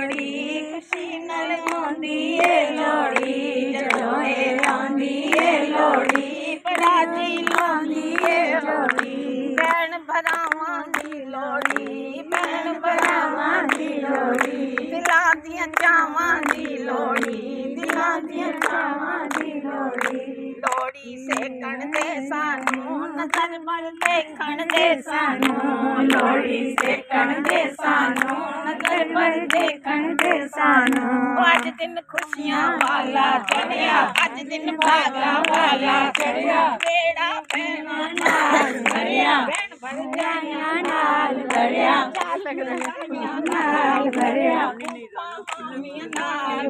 लोड़ी खुशी नल मोंदिए लोड़ी जड़ोए लांदिए लोड़ी प्राची लांदिए लोड़ी भैन भरावां दी लोड़ी भैन भरावां दी लोड़ी दिलां दियां चावां दी लोड़ी दिलां दियां चावां दी लोड़ी लोड़ी सेकण दे सानू नजर बल देखण दे सानू लोड़ी सेकण दे सानू नजर बल देखण दे सानू अज दिन खुशियां वाला चढ़िया अज दिन भागा वाला चढ़िया बेड़ा भैना नाल भरिया भैन भरजाइयां नाल भरिया नाल भरिया नाल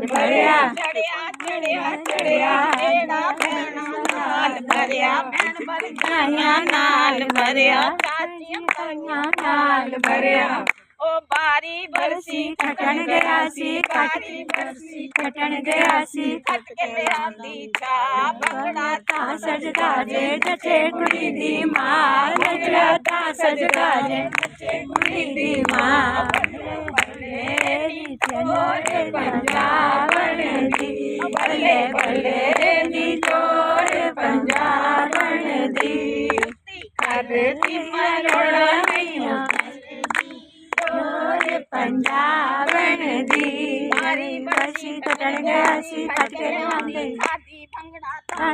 भरिया चढ़िया चढ़िया चढ़िया बेड़ा भैना नाल भरिया भैन भरजाइयां नाल भरिया चाचियां ताइयां नाल भरिया ओ बारी बरसी खटन गया सी कारी बरसी खटन गया सी खट के ले आंदी चा बंगड़ा ता सजदा जे जचे कुड़ी दी मां बंगड़ा ता सजदा जे जचे कुड़ी दी मां बल्ले चलोरे पंजाबन दी बल्ले बल्ले नी तोरे पंजाबन दी करती मरोड़ा मैया पंजाबन दी मारी बरसी खटन गया सी खट के ले आंदी